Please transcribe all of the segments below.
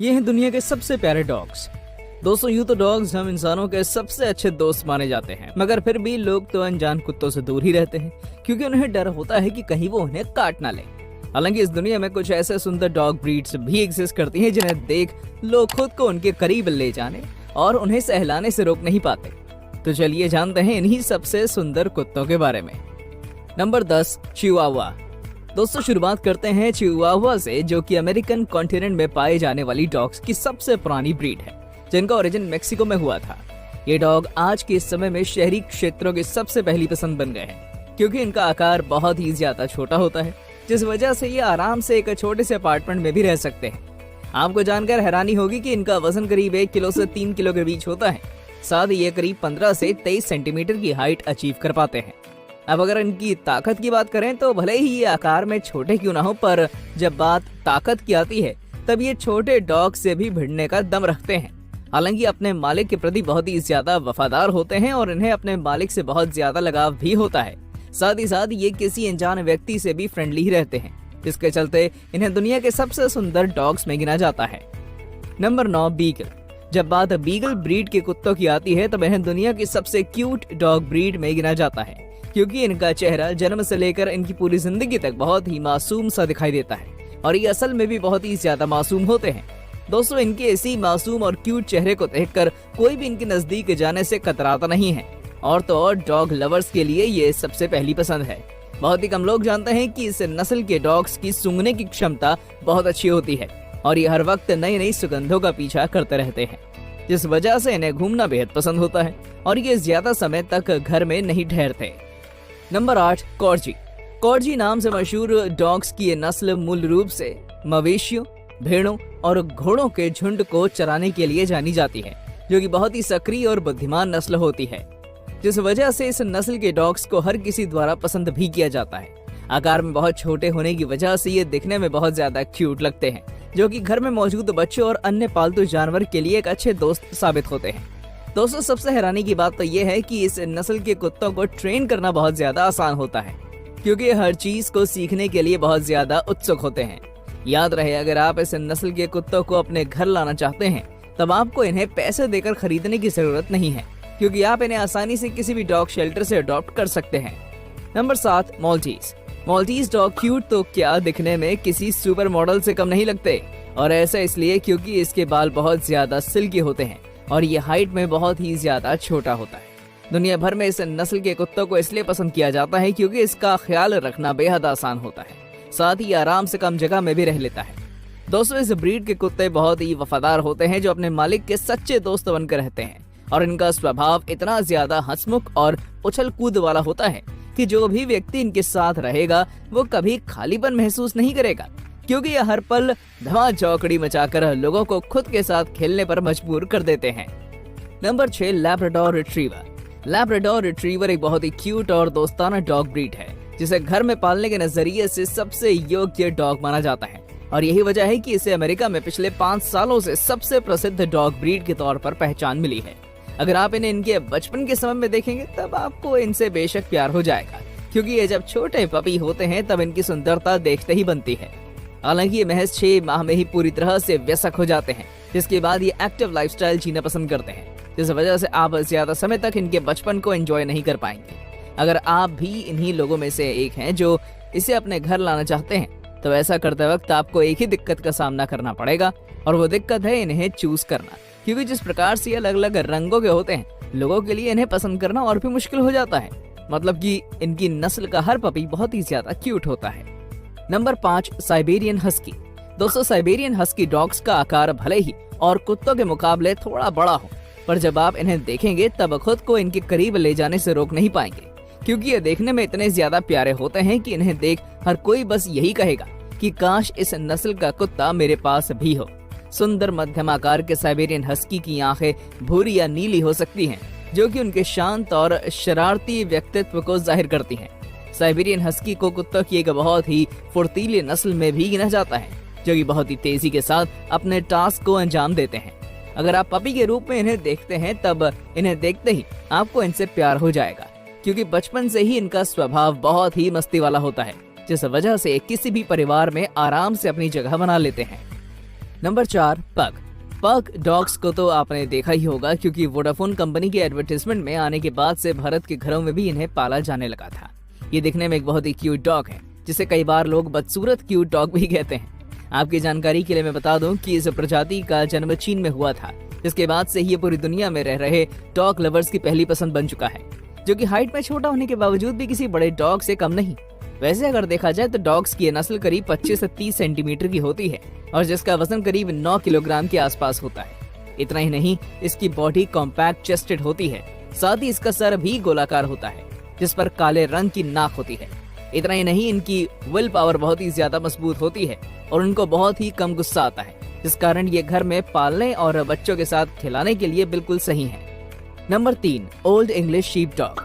ये हैं दुनिया के सबसे प्यारे डॉग्स। दोस्तों, यूं तो डॉग्स हम इंसानों के सबसे अच्छे दोस्त माने जाते हैं, मगर फिर भी लोग तो अनजान कुत्तों से दूर ही रहते हैं, क्योंकि उन्हें डर होता है कि कहीं वो उन्हें काट ना ले। हालांकि इस दुनिया में कुछ ऐसे सुंदर डॉग ब्रीड्स भी एग्जिस्ट करती हैं जिन्हें देख लोग खुद को उनके करीब ले जाने और उन्हें सहलाने से रोक नहीं पाते। तो चलिए जानते हैं इन्हीं सबसे सुंदर कुत्तों के बारे में। Number 10, Chihuahua. दोस्तों, शुरुआत करते हैं चिहुआहुआ से, जो कि अमेरिकन कॉन्टिनेंट में पाए जाने वाली डॉग्स की सबसे पुरानी ब्रीड है, जिनका ओरिजिन मेक्सिको में हुआ था। ये डॉग आज के समय में शहरी क्षेत्रों की सबसे पहली पसंद बन गए हैं, क्योंकि इनका आकार बहुत ही ज्यादा छोटा होता है, जिस वजह से ये आराम से एक छोटे से अपार्टमेंट में भी रह सकते हैं। आपको जानकर हैरानी होगी कि इनका वजन करीब 1 किलो से 3 किलो के बीच होता है। साथ ही ये करीब 15 से 23 सेंटीमीटर की हाइट अचीव कर पाते हैं। अब अगर इनकी ताकत की बात करें तो भले ही ये आकार में छोटे क्यों ना हो, पर जब बात ताकत की आती है तब ये छोटे डॉग से भी भिड़ने का दम रखते हैं। हालांकि अपने मालिक के प्रति बहुत ही ज्यादा वफादार होते हैं और इन्हें अपने मालिक से बहुत ज्यादा लगाव भी होता है। साथ ही साथ ये किसी अनजान व्यक्ति से भी फ्रेंडली ही रहते हैं, जिसके चलते इन्हें दुनिया के सबसे सुंदर डॉग्स में गिना जाता है। Number 9, beagle. जब बात बीगल ब्रीड के कुत्तों की आती है तब इन्हें दुनिया की सबसे क्यूट डॉग ब्रीड में गिना जाता है, क्योंकि इनका चेहरा जन्म से लेकर इनकी पूरी जिंदगी तक बहुत ही मासूम सा दिखाई देता है और ये असल में भी बहुत ही ज्यादा मासूम होते हैं। दोस्तों, इनके इसी मासूम और क्यूट चेहरे को देखकर कोई भी इनके नजदीक जाने से कतराता नहीं है, और तो और डॉग लवर्स के लिए ये सबसे पहली पसंद है। बहुत ही कम लोग जानते हैं कि इस नस्ल के डॉग्स की सूंघने की क्षमता बहुत अच्छी होती है और ये हर वक्त नई नई सुगंधों का पीछा करते रहते हैं, जिस वजह से इन्हें घूमना बेहद पसंद होता है और ये ज्यादा समय तक घर में नहीं ठहरते। नंबर 8, कॉर्जी। कॉर्जी नाम से मशहूर डॉग्स की ये नस्ल मूल रूप से मवेशियों, भेड़ों और घोड़ों के झुंड को चराने के लिए जानी जाती है, जो कि बहुत ही सक्रिय और बुद्धिमान नस्ल होती है, जिस वजह से इस नस्ल के डॉग्स को हर किसी द्वारा पसंद भी किया जाता है। आकार में बहुत छोटे होने की वजह से ये दिखने में बहुत ज्यादा क्यूट लगते हैं, जो कि घर में मौजूद बच्चों और अन्य पालतू जानवर के लिए एक अच्छे दोस्त साबित होते हैं। दोस्तों, सबसे हैरानी की बात तो ये है कि इस नस्ल के कुत्तों को ट्रेन करना बहुत ज्यादा आसान होता है, क्योंकि हर चीज को सीखने के लिए बहुत ज्यादा उत्सुक होते हैं। याद रहे, अगर आप इस नस्ल के कुत्तों को अपने घर लाना चाहते हैं तब आपको इन्हें पैसे देकर खरीदने की जरूरत नहीं है, क्योंकि आप इन्हें आसानी से किसी भी डॉग शेल्टर से अडॉप्ट कर सकते हैं। Number 7, Maltese. Maltese dog cute तो क्या, दिखने में किसी सुपर मॉडल से कम नहीं लगते, और ऐसा इसलिए क्योंकि इसके बाल बहुत ज्यादा सिल्की होते हैं और ये हाइट में बहुत ही ज्यादा छोटा होता है। दुनिया भर में इस नस्ल के कुत्तों को इसलिए पसंद किया जाता है क्योंकि इसका ख्याल रखना बेहद आसान होता है, साथ ही आराम से कम जगह में भी रह लेता है। दोस्तों, इस ब्रीड के कुत्ते बहुत ही वफादार होते हैं, जो अपने मालिक के सच्चे दोस्त बनकर रहते हैं, और इनका स्वभाव इतना ज्यादा हंसमुख और उछल कूद वाला होता है कि जो भी व्यक्ति इनके साथ रहेगा वो कभी खालीपन महसूस नहीं करेगा, क्योंकि ये हर पल धमा चौकड़ी मचाकर लोगों को खुद के साथ खेलने पर मजबूर कर देते हैं। Number 6, Labrador retriever. Labrador retriever एक बहुत ही क्यूट और दोस्ताना डॉग ब्रीड है, जिसे घर में पालने के नजरिए से सबसे योग्य डॉग माना जाता है, और यही वजह है कि इसे अमेरिका में पिछले 5 सालों से सबसे प्रसिद्ध डॉग ब्रीड के तौर पर पहचान मिली है। अगर आप इन्हें इनके बचपन के समय में देखेंगे तब आपको इनसे बेशक प्यार हो जाएगा, क्योंकि ये जब छोटे पपी होते हैं तब इनकी सुंदरता देखते ही बनती है। हालांकि ये महज 6 माह में ही पूरी तरह से वयस्क हो जाते हैं, जिसके बाद ये एक्टिव लाइफस्टाइल जीना पसंद करते हैं, जिस वजह से आप ज्यादा समय तक इनके बचपन को एंजॉय नहीं कर पाएंगे। अगर आप भी इन्हीं लोगों में से एक हैं जो इसे अपने घर लाना चाहते हैं, तो ऐसा करते वक्त आपको एक ही दिक्कत का सामना करना पड़ेगा, और वो दिक्कत है इन्हें चूज करना, क्योंकि जिस प्रकार से ये अलग अलग रंगों के होते हैं, लोगों के लिए इन्हें पसंद करना और भी मुश्किल हो जाता है। मतलब कि इनकी नस्ल का हर पपी बहुत ही ज्यादा क्यूट होता है। Number 5, Siberian husky. दोस्तों, साइबेरियन हस्की डॉग्स का आकार भले ही और कुत्तों के मुकाबले थोड़ा बड़ा हो, पर जब आप इन्हें देखेंगे तब खुद को इनके करीब ले जाने से रोक नहीं पाएंगे, क्योंकि ये देखने में इतने ज्यादा प्यारे होते हैं कि इन्हें देख हर कोई बस यही कहेगा कि काश इस नस्ल का कुत्ता मेरे पास भी हो। सुंदर मध्यम आकार के साइबेरियन हस्की की आंखें भूरी या नीली हो सकती हैं, जो कि उनके शांत और शरारती व्यक्तित्व को जाहिर करती हैं। साइबेरियन हस्की को कुत्तों की एक बहुत ही फुर्तीली नस्ल में भी गिना जाता है, जो कि बहुत ही तेजी के साथ अपने टास्क को अंजाम देते हैं। अगर आप पपी के रूप में इन्हें देखते हैं तब इन्हें देखते ही आपको इनसे प्यार हो जाएगा, क्योंकि बचपन से ही इनका स्वभाव बहुत ही मस्ती वाला होता है, जिस वजह से किसी भी परिवार में आराम से अपनी जगह बना लेते हैं। नंबर 4, पग। पग डॉग्स को तो आपने देखा ही होगा, क्योंकि वोडाफोन कंपनी के एडवर्टाइजमेंट में आने के बाद से भारत के घरों में भी इन्हें पाला जाने लगा था। ये दिखने में एक बहुत ही क्यूट डॉग है, जिसे कई बार लोग बदसूरत क्यूट डॉग भी कहते हैं। आपकी जानकारी के लिए मैं बता दूं कि इस प्रजाति का जन्म चीन में हुआ था, जिसके बाद से ये पूरी दुनिया में रह रहे डॉग लवर्स की पहली पसंद बन चुका है, जो कि हाइट में छोटा होने के बावजूद भी किसी बड़े डॉग से कम नहीं। वैसे अगर देखा जाए तो डॉग्स की ये नस्ल करीब 25 से 30 सेंटीमीटर की होती है और जिसका वजन करीब 9 किलोग्राम के आसपास होता है। इतना ही नहीं, इसकी बॉडी कॉम्पैक्ट चेस्टेड होती है, साथ ही इसका सर भी गोलाकार होता है, जिस पर काले रंग की नाक होती है। इतना ही नहीं, इनकी विल पावर बहुत ही ज्यादा मजबूत होती है और उनको बहुत ही कम गुस्सा आता है, जिस कारण ये घर में पालने और बच्चों के साथ खिलाने के लिए बिल्कुल सही है। Number 3, old English sheep dog.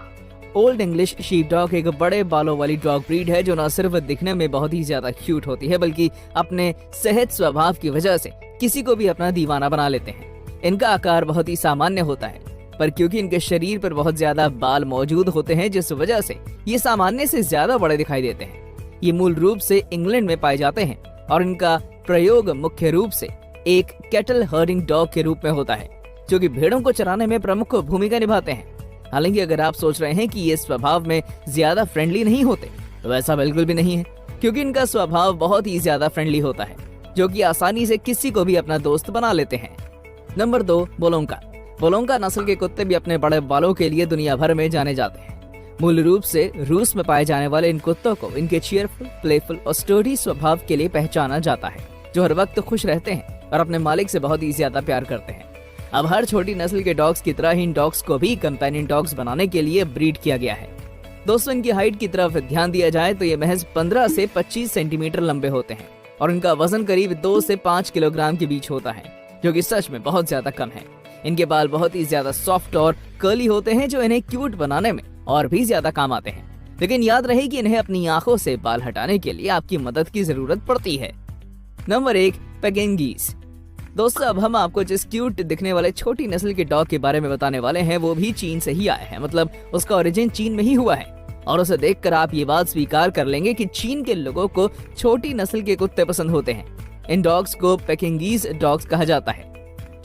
Old English sheep dog एक बड़े बालों वाली डॉग ब्रीड है, जो न सिर्फ दिखने में बहुत ही ज्यादा क्यूट होती है, बल्कि अपने सहज स्वभाव की वजह से किसी को भी अपना दीवाना बना लेते हैं। इनका आकार बहुत ही सामान्य होता है, पर क्योंकि इनके शरीर पर बहुत ज्यादा बाल मौजूद होते हैं, जिस वजह से ये सामान्य से ज्यादा बड़े दिखाई देते हैं। ये मूल रूप से इंग्लैंड में पाए जाते हैं और इनका प्रयोग मुख्य रूप से एक कैटल हर्डिंग डॉग के रूप में होता है, जो कि भेड़ों को चराने में प्रमुख भूमिका निभाते हैं। हालांकि अगर आप सोच रहे हैं कि ये स्वभाव में ज्यादा फ्रेंडली नहीं होते, तो ऐसा बिल्कुल भी नहीं है, क्योंकि इनका स्वभाव बहुत ही ज्यादा फ्रेंडली होता है, जो कि आसानी से किसी को भी अपना दोस्त बना लेते हैं। नंबर 2, बोलोंका। बोलोंका नस्ल के कुत्ते भी अपने बड़े बालों के लिए दुनिया भर में जाने जाते हैं। मूल रूप से रूस में पाए जाने वाले इन कुत्तों को इनके चीयरफुल, प्लेफुल और स्टर्डी स्वभाव के लिए पहचाना जाता है, जो हर वक्त खुश रहते हैं और अपने मालिक से बहुत ही ज्यादा प्यार करते हैं। अब हर छोटी नस्ल के डॉग्स की तरह ही इन डॉग्स को भी कंपेनियन डॉग्स बनाने के लिए ब्रीड किया गया है। दोस्तों, इनकी हाइट की तरफ ध्यान दिया जाए तो ये महज 15 से 25 सेंटीमीटर लंबे होते हैं और इनका वजन करीब 2 से 5 किलोग्राम के बीच होता है, जो कि सच में बहुत ज्यादा कम है। इनके बाल बहुत ही ज्यादा सॉफ्ट और कर्ली होते हैं, जो इन्हें क्यूट बनाने में और भी ज्यादा काम आते हैं। लेकिन याद रहे कि इन्हें अपनी आंखों से बाल हटाने के लिए आपकी मदद की जरूरत पड़ती है। नंबर 1, पेकिंगीज। दोस्तों, अब हम आपको जिस क्यूट दिखने वाले छोटी नस्ल के डॉग के बारे में बताने वाले हैं, वो भी चीन से ही आया है, मतलब उसका ओरिजिन चीन में ही हुआ है। और उसे देखकर आप ये बात स्वीकार कर लेंगे कि चीन के लोगों को छोटी नस्ल के कुत्ते पसंद होते हैं। इन डॉग्स को पेकिंगीज डॉग्स कहा जाता है,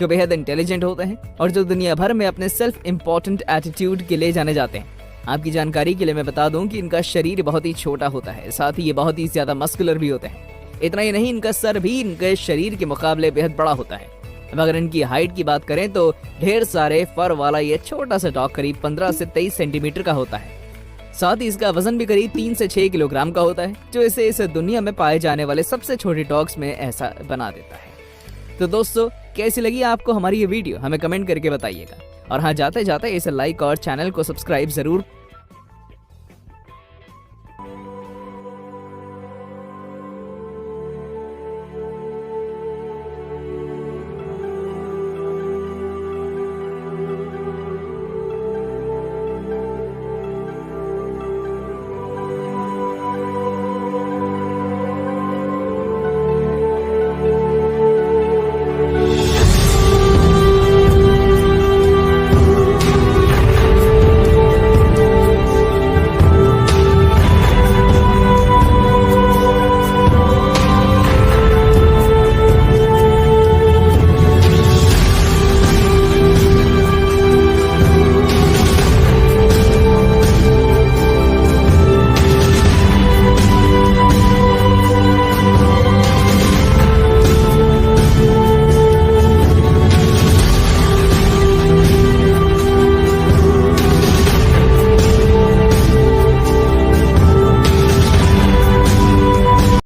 जो बेहद इंटेलिजेंट होते हैं और जो दुनिया भर में अपने सेल्फ इम्पोर्टेंट एटीट्यूड के लिए जाने जाते हैं। आपकी जानकारी के लिए मैं बता दूं कि इनका शरीर बहुत ही छोटा होता है, साथ ही ये बहुत ही ज्यादा मस्कुलर भी होते हैं। इतना ही नहीं, इनका सर भी इनके शरीर के मुकाबले बेहद बड़ा होता है। अब अगर इनकी हाइट की बात करें तो ढेर सारे फर वाला ये छोटा सा डॉग करीब 15 से 23 सेंटीमीटर का होता है। साथ ही इसका वजन भी करीब 3 से 6 किलोग्राम का होता है, जो इसे इस दुनिया में पाए जाने वाले सबसे छोटे डॉग्स में ऐसा बना देता है। तो दोस्तों, कैसी लगी आपको हमारी ये वीडियो, हमें कमेंट करके बताइएगा। और हाँ, जाते जाते इसे लाइक और चैनल को सब्सक्राइब जरूर